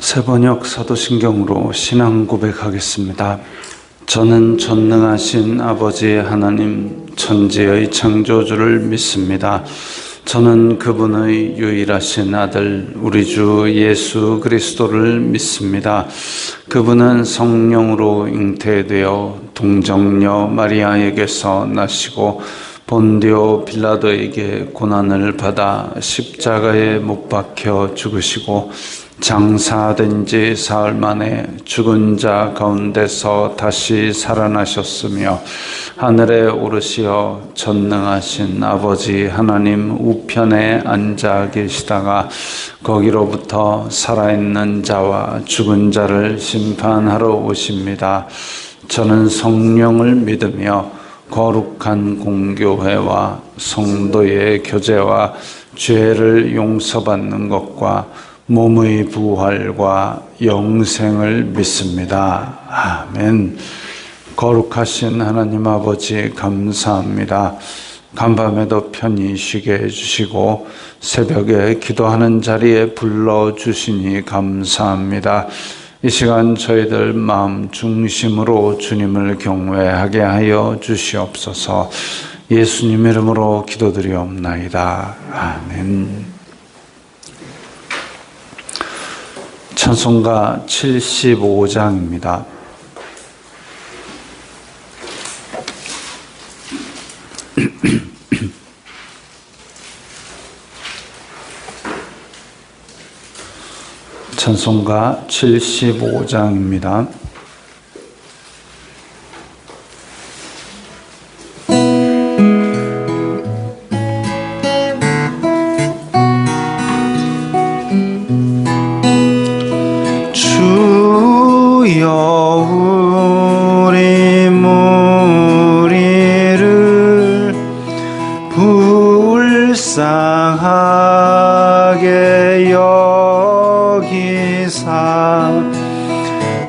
세번역 사도신경으로 신앙 고백하겠습니다. 저는 전능하신 아버지 하나님 천지의 창조주를 믿습니다. 저는 그분의 유일하신 아들 우리 주 예수 그리스도를 믿습니다. 그분은 성령으로 잉태되어 동정녀 마리아에게서 나시고 본디오 빌라도에게 고난을 받아 십자가에 못 박혀 죽으시고 장사된 지 사흘 만에 죽은 자 가운데서 다시 살아나셨으며 하늘에 오르시어 전능하신 아버지 하나님 우편에 앉아 계시다가 거기로부터 살아있는 자와 죽은 자를 심판하러 오십니다. 저는 성령을 믿으며 거룩한 공교회와 성도의 교제와 죄를 용서받는 것과 몸의 부활과 영생을 믿습니다. 아멘. 거룩하신 하나님 아버지 감사합니다. 간밤에도 편히 쉬게 해주시고 새벽에 기도하는 자리에 불러주시니 감사합니다. 이 시간 저희들 마음 중심으로 주님을 경외하게 하여 주시옵소서. 예수님 이름으로 기도드리옵나이다. 아멘. 찬송가 75장입니다. 찬송가 75장입니다. 불쌍하게 여기사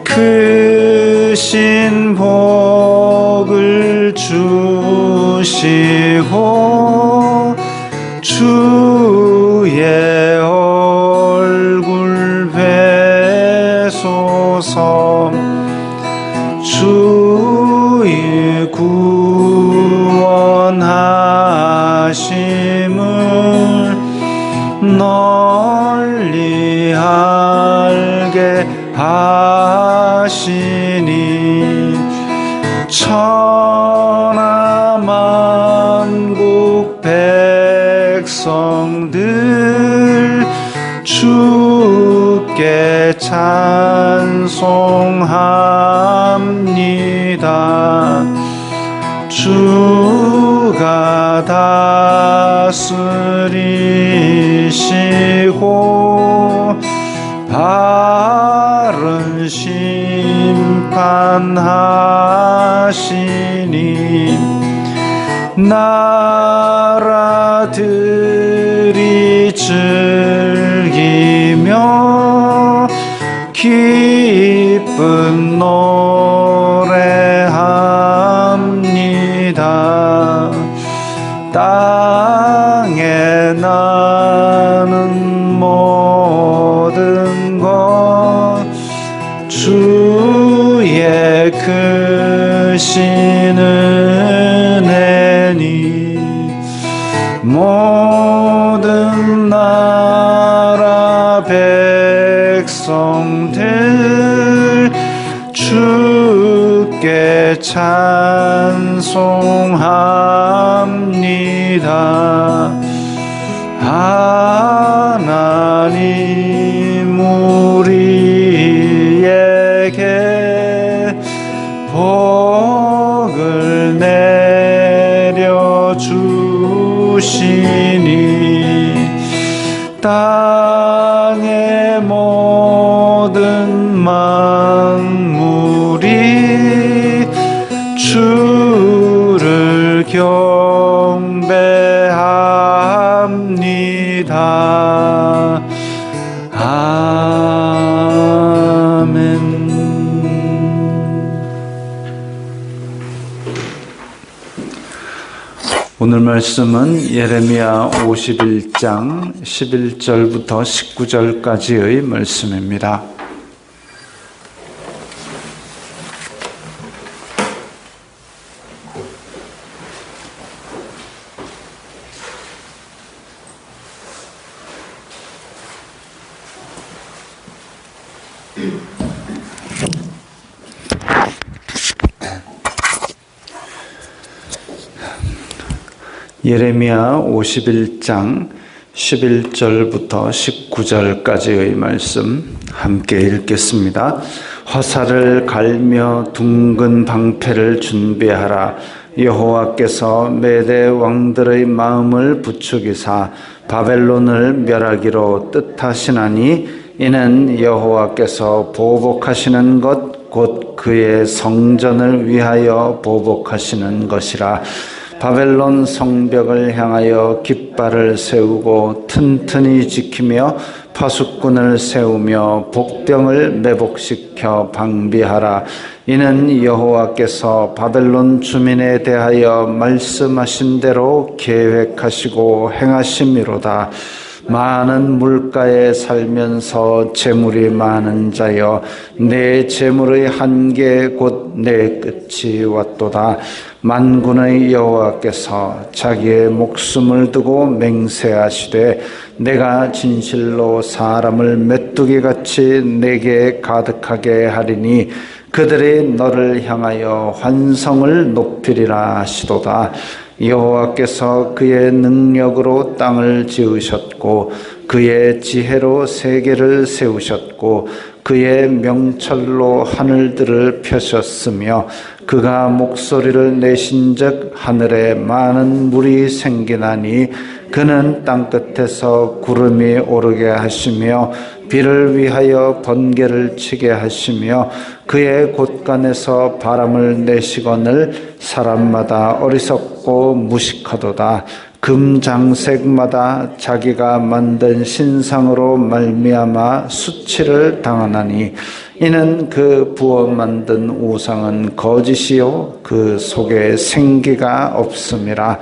크신 복을 주시고 주의 얼굴 뵈소서. 주의 구원하심을 널리 알게 하시니 천하 만국 백성들 주께 찬송합니다. 주가 다스리시고 바른 심판하시니 나라들이 즐기며 기쁜 노래합니다. 땅에 나는 모든 것 주의 크신 은혜니 모든 나라 백성들 주께 찬송합니다. 하나님 우리에게 복을 내려주시니 땅의 모든 만물이 주를 경배합니다. 아멘. 오늘 말씀은 예레미야 51장 11절부터 19절까지의 말씀입니다. 예레미야 51장 11절부터 19절까지의 말씀 함께 읽겠습니다. 화살을 갈며 둥근 방패를 준비하라. 여호와께서 메대 왕들의 마음을 부추기사 바벨론을 멸하기로 뜻하시나니 이는 여호와께서 보복하시는 것 곧 그의 성전을 위하여 보복하시는 것이라. 바벨론 성벽을 향하여 깃발을 세우고 튼튼히 지키며 파수꾼을 세우며 복병을 매복시켜 방비하라. 이는 여호와께서 바벨론 주민에 대하여 말씀하신 대로 계획하시고 행하심이로다. 많은 물가에 살면서 재물이 많은 자여, 내 재물의 한계 곧 내 끝이 왔도다. 만군의 여호와께서 자기의 목숨을 두고 맹세하시되 내가 진실로 사람을 메뚜기같이 내게 가득하게 하리니 그들이 너를 향하여 환성을 높이리라 하시도다. 여호와께서 그의 능력으로 땅을 지으셨고 그의 지혜로 세계를 세우셨고 그의 명철로 하늘들을 펴셨으며 그가 목소리를 내신즉 하늘에 많은 물이 생기나니 그는 땅끝에서 구름이 오르게 하시며 비를 위하여 번개를 치게 하시며 그의 곳간에서 바람을 내시거늘 사람마다 어리석고 무식하도다. 금장색마다 자기가 만든 신상으로 말미암아 수치를 당하나니 이는 그 부어 만든 우상은 거짓이요 그 속에 생기가 없음이라.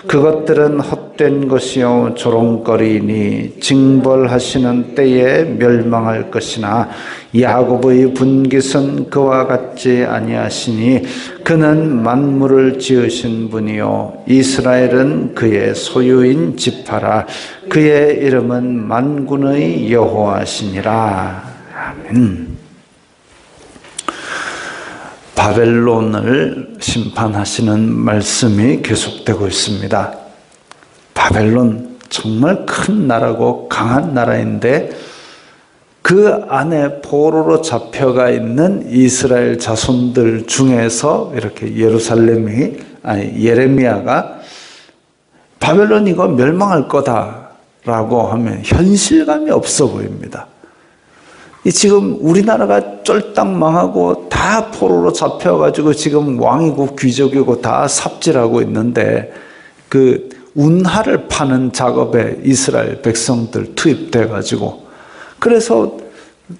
그것들은 헛된 것이요 조롱거리니 징벌하시는 때에 멸망할 것이나 야곱의 분깃은 그와 같지 아니하시니 그는 만물을 지으신 분이요 이스라엘은 그의 소유인 지파라. 그의 이름은 만군의 여호와시니라. 아멘. 바벨론을 심판하시는 말씀이 계속되고 있습니다. 바벨론 정말 큰 나라고 강한 나라인데 그 안에 포로로 잡혀가 있는 이스라엘 자손들 중에서 이렇게 예레미야가 바벨론 이거 멸망할 거다라고 하면 현실감이 없어 보입니다. 지금 우리나라가 쫄딱 망하고 다 포로로 잡혀가지고 지금 왕이고 귀족이고 다 삽질하고 있는데 그 운하를 파는 작업에 이스라엘 백성들 투입돼가지고 그래서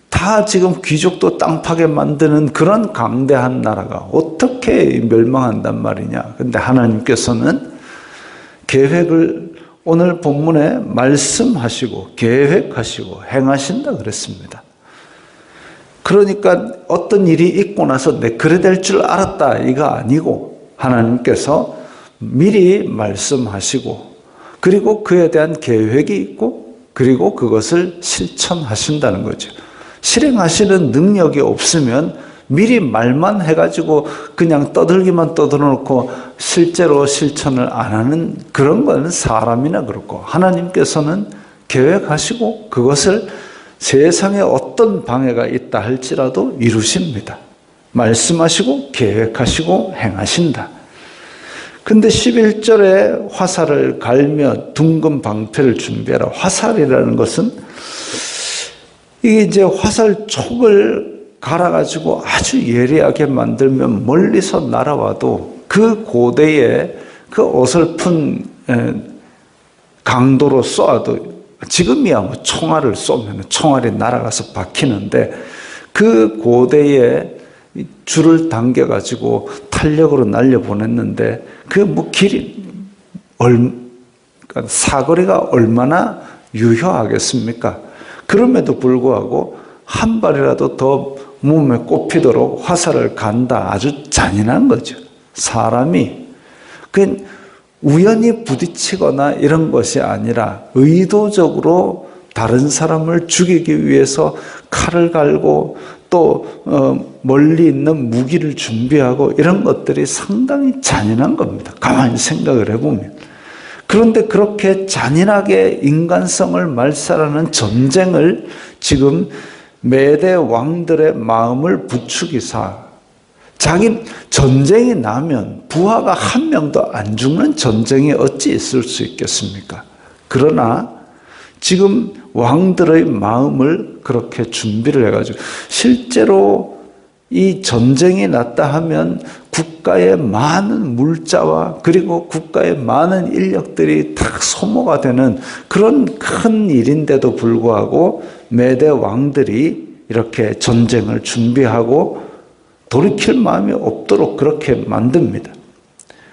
다 지금 귀족도 땅 파게 만드는 그런 강대한 나라가 어떻게 멸망한단 말이냐. 근데 하나님께서는 계획을 오늘 본문에 말씀하시고 계획하시고 행하신다 그랬습니다. 그러니까 어떤 일이 있고 나서 내 그래 될 줄 알았다 이거 아니고 하나님께서 미리 말씀하시고 그리고 그에 대한 계획이 있고 그리고 그것을 실천하신다는 거죠. 실행하시는 능력이 없으면 미리 말만 해가지고 그냥 떠들기만 떠들어놓고 실제로 실천을 안 하는 그런 건 사람이나 그렇고 하나님께서는 계획하시고 그것을 세상에 어떤 방해가 있다 할지라도 이루십니다. 말씀하시고 계획하시고 행하신다. 근데 11절에 화살을 갈며 둥근 방패를 준비하라. 화살이라는 것은 이게 이제 화살 촉을 갈아가지고 아주 예리하게 만들면 멀리서 날아와도 그 고대의 그 어설픈 강도로 쏘아도 지금이야 뭐 총알을 쏘면 총알이 날아가서 박히는데 그 고대에 줄을 당겨가지고 탄력으로 날려보냈는데 그 뭐 길이 사거리가 얼마나 유효하겠습니까? 그럼에도 불구하고 한 발이라도 더 몸에 꼽히도록 화살을 간다. 아주 잔인한 거죠. 사람이 그 우연히 부딪히거나 이런 것이 아니라 의도적으로 다른 사람을 죽이기 위해서 칼을 갈고 또 멀리 있는 무기를 준비하고 이런 것들이 상당히 잔인한 겁니다. 가만히 생각을 해보면. 그런데 그렇게 잔인하게 인간성을 말살하는 전쟁을 지금 메대 왕들의 마음을 부추기사, 자기 전쟁이 나면 부하가 한 명도 안 죽는 전쟁이 어찌 있을 수 있겠습니까? 그러나 지금 왕들의 마음을 그렇게 준비를 해가지고 실제로 이 전쟁이 났다 하면 국가의 많은 물자와 그리고 국가의 많은 인력들이 다 소모가 되는 그런 큰 일인데도 불구하고 메대 왕들이 이렇게 전쟁을 준비하고 돌이킬 마음이 없도록 그렇게 만듭니다.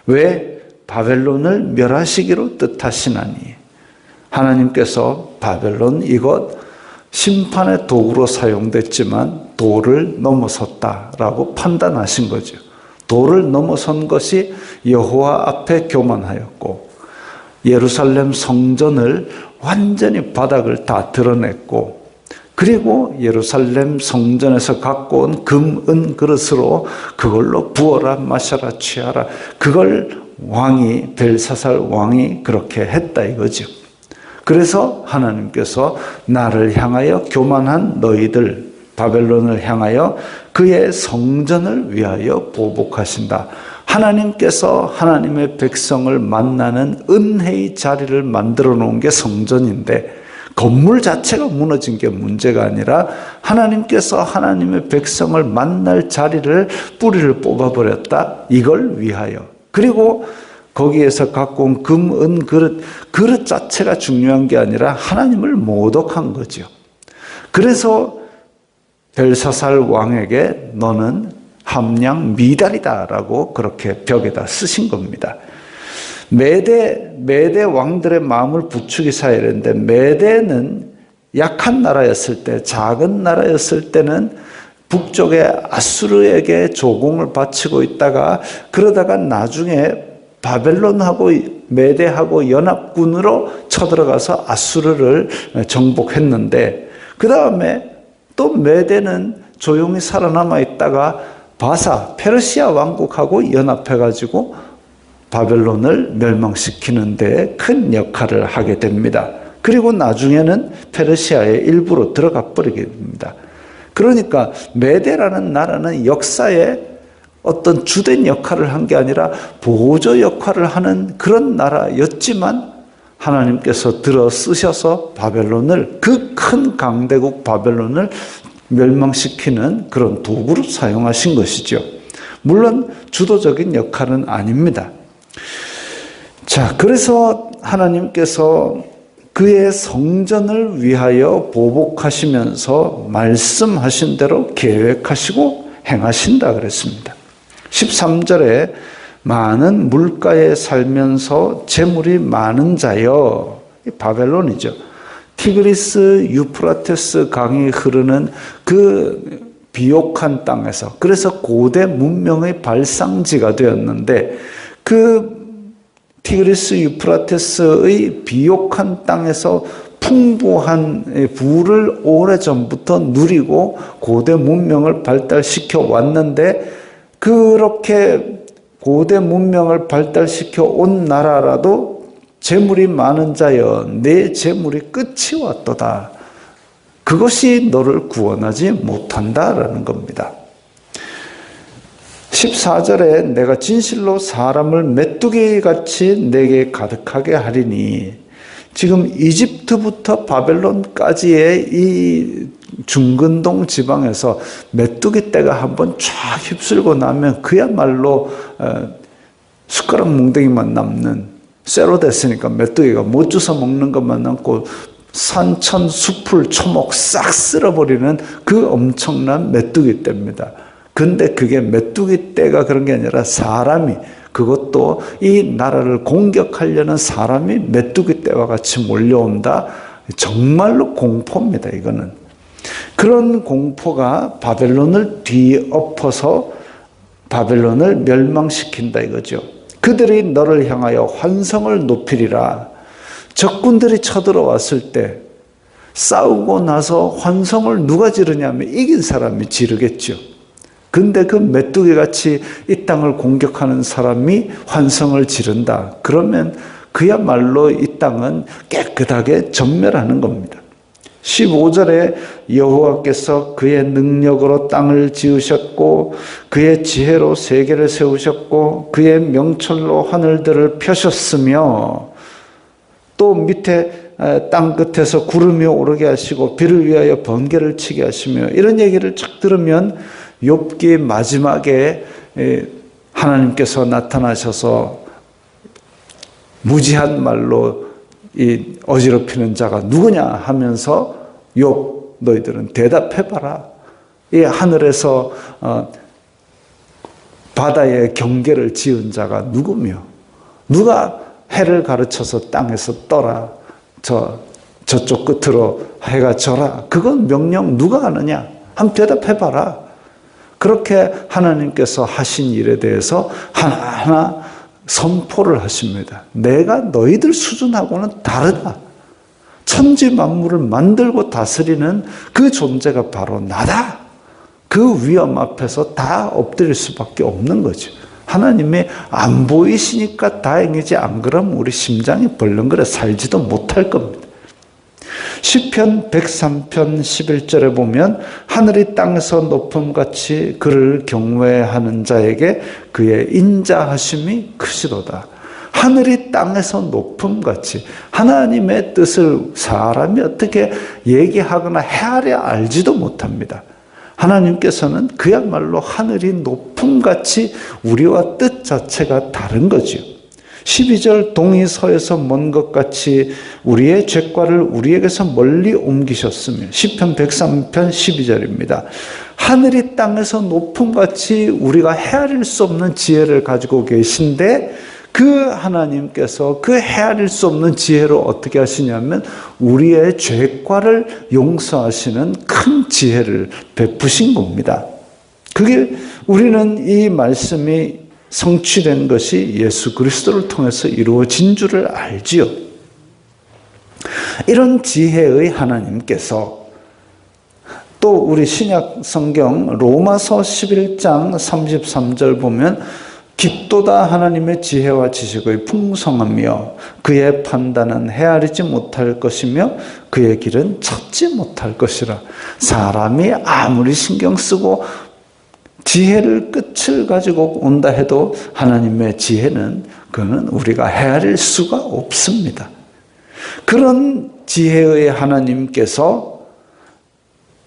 왜? 바벨론을 멸하시기로 뜻하시나니. 하나님께서 바벨론 이것 심판의 도구로 사용됐지만 도를 넘어섰다라고 판단하신 거죠. 도를 넘어선 것이 여호와 앞에 교만하였고 예루살렘 성전을 완전히 바닥을 다 드러냈고 그리고 예루살렘 성전에서 갖고 온 금, 은 그릇으로 그걸로 부어라 마셔라 취하라 그걸 왕이 벨사살 왕이 그렇게 했다 이거죠. 그래서 하나님께서 나를 향하여 교만한 너희들 바벨론을 향하여 그의 성전을 위하여 보복하신다. 하나님께서 하나님의 백성을 만나는 은혜의 자리를 만들어 놓은 게 성전인데 건물 자체가 무너진 게 문제가 아니라 하나님께서 하나님의 백성을 만날 자리를 뿌리를 뽑아버렸다. 이걸 위하여. 그리고 거기에서 갖고 온 금, 은, 그릇 자체가 중요한 게 아니라 하나님을 모독한 거죠. 그래서 벨사살 왕에게 너는 함량 미달이다라고 그렇게 벽에다 쓰신 겁니다. 메대 왕들의 마음을 부추기사 이랬는데 메대는 약한 나라였을 때, 작은 나라였을 때는 북쪽의 아수르에게 조공을 바치고 있다가 그러다가 나중에 바벨론하고 메대하고 연합군으로 쳐들어가서 아수르를 정복했는데 그 다음에 또 메대는 조용히 살아남아 있다가 바사, 페르시아 왕국하고 연합해가지고 바벨론을 멸망시키는 데 큰 역할을 하게 됩니다. 그리고 나중에는 페르시아의 일부로 들어가 버리게 됩니다. 그러니까 메대라는 나라는 역사에 어떤 주된 역할을 한 게 아니라 보조 역할을 하는 그런 나라였지만 하나님께서 들어 쓰셔서 바벨론을 그 큰 강대국 바벨론을 멸망시키는 그런 도구로 사용하신 것이죠. 물론 주도적인 역할은 아닙니다. 자, 그래서 하나님께서 그의 성전을 위하여 보복하시면서 말씀하신 대로 계획하시고 행하신다 그랬습니다. 13절에 많은 물가에 살면서 재물이 많은 자여, 바벨론이죠. 티그리스 유프라테스 강이 흐르는 그 비옥한 땅에서, 그래서 고대 문명의 발상지가 되었는데 그 티그리스 유프라테스의 비옥한 땅에서 풍부한 부를 오래전부터 누리고 고대 문명을 발달시켜 왔는데 그렇게 고대 문명을 발달시켜 온 나라라도 재물이 많은 자여 내 재물이 끝이 왔도다. 그것이 너를 구원하지 못한다라는 겁니다. 14절에 내가 진실로 사람을 메뚜기같이 내게 가득하게 하리니, 지금 이집트부터 바벨론까지의 이 중근동 지방에서 메뚜기 떼가 한번 쫙 휩쓸고 나면 그야말로 숟가락 뭉덩이만 남는, 쇠로 됐으니까 메뚜기가 못 주워 먹는 것만 남고 산천 숲을 초목 싹 쓸어버리는 그 엄청난 메뚜기 떼입니다. 근데 그게 메뚜기 떼가 그런 게 아니라 사람이, 그것도 이 나라를 공격하려는 사람이 메뚜기 떼와 같이 몰려온다. 정말로 공포입니다, 이거는. 그런 공포가 바벨론을 뒤엎어서 바벨론을 멸망시킨다 이거죠. 그들이 너를 향하여 환성을 높이리라. 적군들이 쳐들어왔을 때 싸우고 나서 환성을 누가 지르냐면 이긴 사람이 지르겠죠. 근데 그 메뚜기같이 이 땅을 공격하는 사람이 환성을 지른다. 그러면 그야말로 이 땅은 깨끗하게 전멸하는 겁니다. 15절에 여호와께서 그의 능력으로 땅을 지으셨고 그의 지혜로 세계를 세우셨고 그의 명철로 하늘들을 펴셨으며 또 밑에 땅 끝에서 구름이 오르게 하시고 비를 위하여 번개를 치게 하시며 이런 얘기를 쫙 들으면 욥기 마지막에 하나님께서 나타나셔서 무지한 말로 이 어지럽히는 자가 누구냐 하면서 욥 너희들은 대답해봐라. 이 하늘에서 바다에 경계를 지은 자가 누구며 누가 해를 가르쳐서 땅에서 떠라. 저쪽 끝으로 해가 져라. 그건 명령 누가 하느냐? 한번 대답해봐라. 그렇게 하나님께서 하신 일에 대해서 하나하나 선포를 하십니다. 내가 너희들 수준하고는 다르다. 천지 만물을 만들고 다스리는 그 존재가 바로 나다. 그 위험 앞에서 다 엎드릴 수밖에 없는 거죠. 하나님이 안 보이시니까 다행이지 안 그러면 우리 심장이 벌렁거려 살지도 못할 겁니다. 시편 103편 11절에 보면 하늘이 땅에서 높음같이 그를 경외하는 자에게 그의 인자하심이 크시도다. 하늘이 땅에서 높음같이 하나님의 뜻을 사람이 어떻게 얘기하거나 헤아려 알지도 못합니다. 하나님께서는 그야말로 하늘이 높음같이 우리와 뜻 자체가 다른 거죠. 12절 동이 서에서 먼 것 같이 우리의 죄과를 우리에게서 멀리 옮기셨으며 시편 103편 12절입니다. 하늘이 땅에서 높음같이 우리가 헤아릴 수 없는 지혜를 가지고 계신데 그 하나님께서 그 헤아릴 수 없는 지혜로 어떻게 하시냐면 우리의 죄과를 용서하시는 큰 지혜를 베푸신 겁니다. 그게 우리는 이 말씀이 성취된 것이 예수 그리스도를 통해서 이루어진 줄을 알지요. 이런 지혜의 하나님께서 또 우리 신약 성경 로마서 11장 33절 보면 깊도다 하나님의 지혜와 지식의 풍성하며 그의 판단은 헤아리지 못할 것이며 그의 길은 찾지 못할 것이라. 사람이 아무리 신경 쓰고 지혜를 끝을 가지고 온다 해도 하나님의 지혜는 그는 우리가 헤아릴 수가 없습니다. 그런 지혜의 하나님께서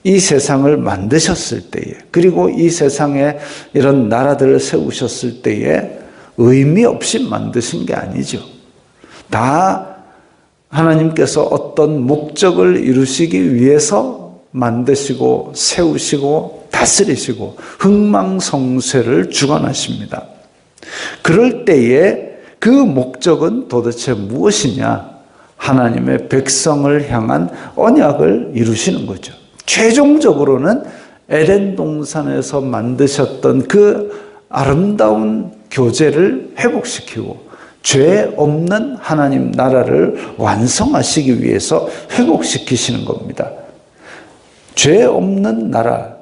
이 세상을 만드셨을 때에 그리고 이 세상에 이런 나라들을 세우셨을 때에 의미 없이 만드신 게 아니죠. 다 하나님께서 어떤 목적을 이루시기 위해서 만드시고 세우시고 다스리시고 흥망성쇠를 주관하십니다. 그럴 때에 그 목적은 도대체 무엇이냐? 하나님의 백성을 향한 언약을 이루시는 거죠. 최종적으로는 에덴 동산에서 만드셨던 그 아름다운 교제를 회복시키고 죄 없는 하나님 나라를 완성하시기 위해서 회복시키시는 겁니다. 죄 없는 나라.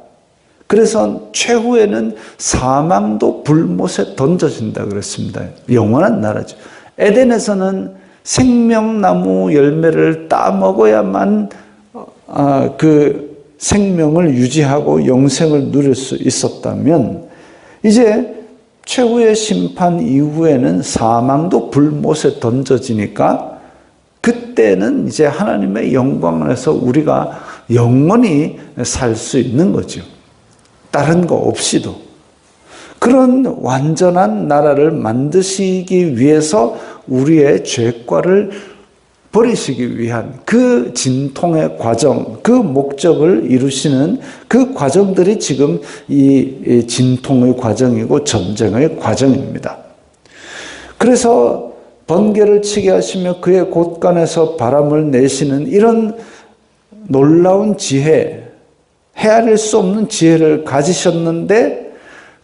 그래서 최후에는 사망도 불못에 던져진다 그랬습니다. 영원한 나라죠. 에덴에서는 생명나무 열매를 따먹어야만 그 생명을 유지하고 영생을 누릴 수 있었다면 이제 최후의 심판 이후에는 사망도 불못에 던져지니까 그때는 이제 하나님의 영광 안에서 우리가 영원히 살 수 있는 거죠. 다른 거 없이도. 그런 완전한 나라를 만드시기 위해서 우리의 죄과를 버리시기 위한 그 진통의 과정, 그 목적을 이루시는 그 과정들이 지금 이 진통의 과정이고 전쟁의 과정입니다. 그래서 번개를 치게 하시며 그의 곳간에서 바람을 내시는 이런 놀라운 지혜, 헤아릴 수 없는 지혜를 가지셨는데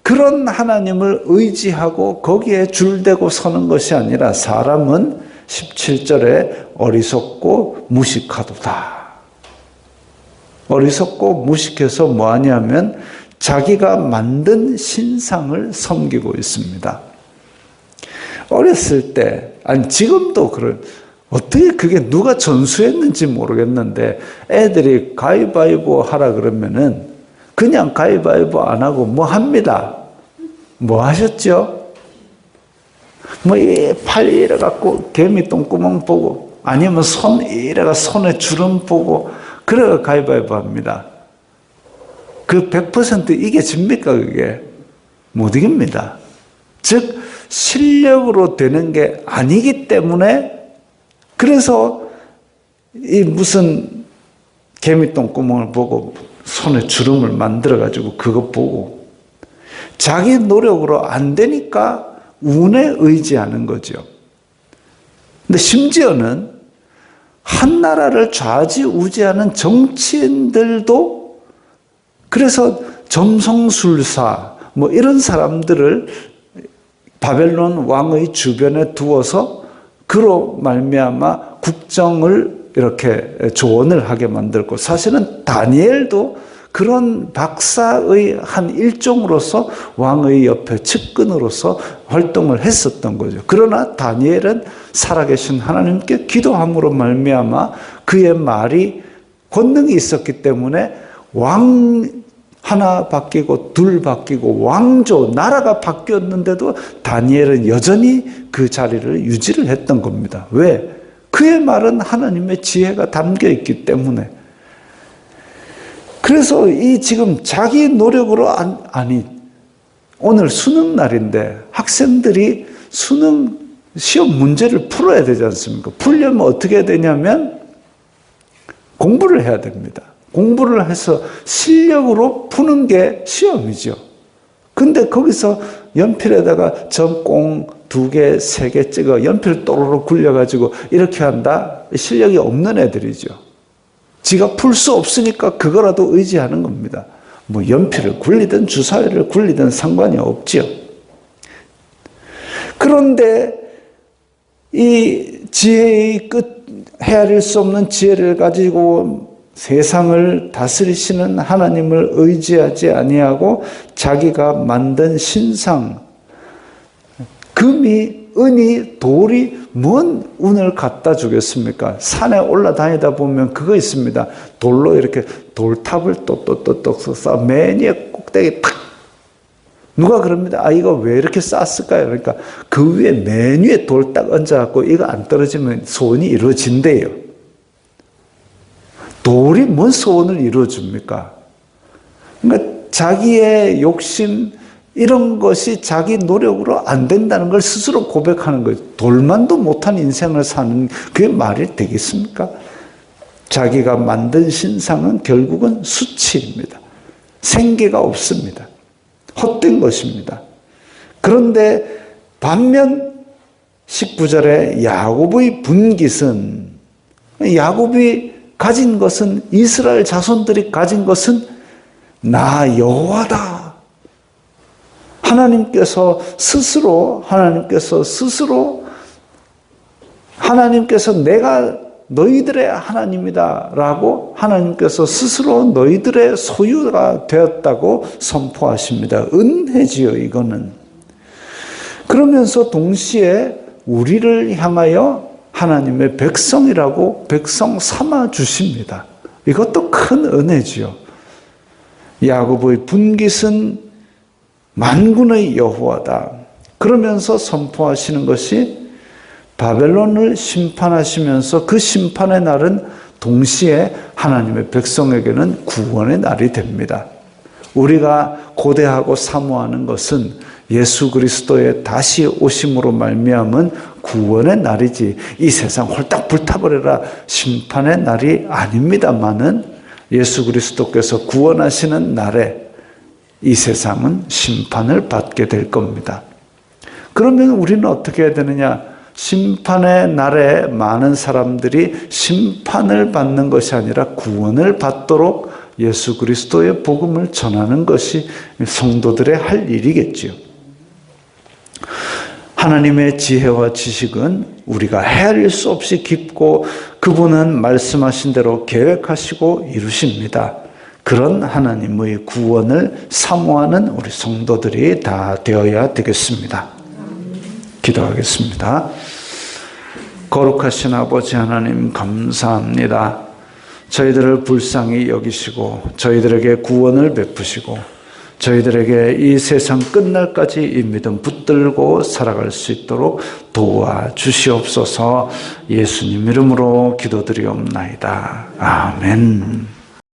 그런 하나님을 의지하고 거기에 줄대고 서는 것이 아니라 사람은 17절에 어리석고 무식하도다. 어리석고 무식해서 뭐하냐면 자기가 만든 신상을 섬기고 있습니다. 어렸을 때, 아니 지금도 어떻게 그게 누가 전수했는지 모르겠는데 애들이 가위바위보 하라 그러면은 그냥 가위바위보 안 하고 뭐 합니다. 뭐 하셨죠? 뭐 이 팔 이래 갖고 개미 똥구멍 보고 아니면 손 이래가 손에 주름 보고 그래가 가위바위보 합니다. 그 100% 이겨집니까 그게? 못 이깁니다. 즉 실력으로 되는 게 아니기 때문에 그래서 이 무슨 개미 똥구멍을 보고 손에 주름을 만들어 가지고 그거 보고 자기 노력으로 안 되니까 운에 의지하는 거죠. 근데 심지어는 한 나라를 좌지우지하는 정치인들도 그래서 점성술사 뭐 이런 사람들을 바벨론 왕의 주변에 두어서 그로 말미암아 국정을 이렇게 조언을 하게 만들고 사실은 다니엘도 그런 박사의 한 일종으로서 왕의 옆에 측근으로서 활동을 했었던 거죠. 그러나 다니엘은 살아계신 하나님께 기도함으로 말미암아 그의 말이 권능이 있었기 때문에 왕 하나 바뀌고 둘 바뀌고 왕조 나라가 바뀌었는데도 다니엘은 여전히 그 자리를 유지를 했던 겁니다. 왜? 그의 말은 하나님의 지혜가 담겨 있기 때문에. 그래서 이 지금 자기 노력으로 아니 오늘 수능 날인데 학생들이 수능 시험 문제를 풀어야 되지 않습니까? 풀려면 어떻게 해야 되냐면 공부를 해야 됩니다. 공부를 해서 실력으로 푸는 게 시험이죠. 근데 거기서 연필에다가 점꽁 2개, 3개 찍어 연필 또로로 굴려가지고 이렇게 한다? 실력이 없는 애들이죠. 지가 풀 수 없으니까 그거라도 의지하는 겁니다. 뭐 연필을 굴리든 주사위를 굴리든 상관이 없죠. 그런데 이 지혜의 끝, 헤아릴 수 없는 지혜를 가지고 세상을 다스리시는 하나님을 의지하지 아니하고 자기가 만든 신상, 금이, 은이, 돌이 뭔 운을 갖다 주겠습니까? 산에 올라다니다 보면 그거 있습니다. 돌로 이렇게 돌탑을 똑똑똑똑 쌓아 맨 위에 꼭대기 탁. 누가 그럽니다. 아, 이거 왜 이렇게 쌓았을까요? 그러니까 그 위에 맨 위에 돌 딱 얹어갖고 이거 안 떨어지면 소원이 이루어진대요. 돌이 뭔 소원을 이루어줍니까? 그러니까 자기의 욕심, 이런 것이 자기 노력으로 안 된다는 걸 스스로 고백하는 거예요. 돌만도 못한 인생을 사는 그게 말이 되겠습니까? 자기가 만든 신상은 결국은 수치입니다. 생기가 없습니다. 헛된 것입니다. 그런데 반면 19절에 야곱의 분깃은 야곱이 가진 것은 이스라엘 자손들이 가진 것은 나 여호와다. 하나님께서 내가 너희들의 하나님이다라고 하나님께서 스스로 너희들의 소유가 되었다고 선포하십니다. 은혜지요, 이거는. 그러면서 동시에 우리를 향하여 하나님의 백성이라고 백성 삼아 주십니다. 이것도 큰 은혜지요. 야곱의 분깃은 만군의 여호와다. 그러면서 선포하시는 것이 바벨론을 심판하시면서 그 심판의 날은 동시에 하나님의 백성에게는 구원의 날이 됩니다. 우리가 고대하고 사모하는 것은 예수 그리스도의 다시 오심으로 말미암은 구원의 날이지 이 세상 홀딱 불타버려라 심판의 날이 아닙니다마는 예수 그리스도께서 구원하시는 날에 이 세상은 심판을 받게 될 겁니다. 그러면 우리는 어떻게 해야 되느냐? 심판의 날에 많은 사람들이 심판을 받는 것이 아니라 구원을 받도록 예수 그리스도의 복음을 전하는 것이 성도들의 할 일이겠지요. 하나님의 지혜와 지식은 우리가 헤아릴 수 없이 깊고 그분은 말씀하신 대로 계획하시고 이루십니다. 그런 하나님의 구원을 사모하는 우리 성도들이 다 되어야 되겠습니다. 기도하겠습니다. 거룩하신 아버지 하나님 감사합니다. 저희들을 불쌍히 여기시고 저희들에게 구원을 베푸시고 저희들에게 이 세상 끝날까지 이 믿음 붙들고 살아갈 수 있도록 도와주시옵소서. 예수님 이름으로 기도드리옵나이다. 아멘.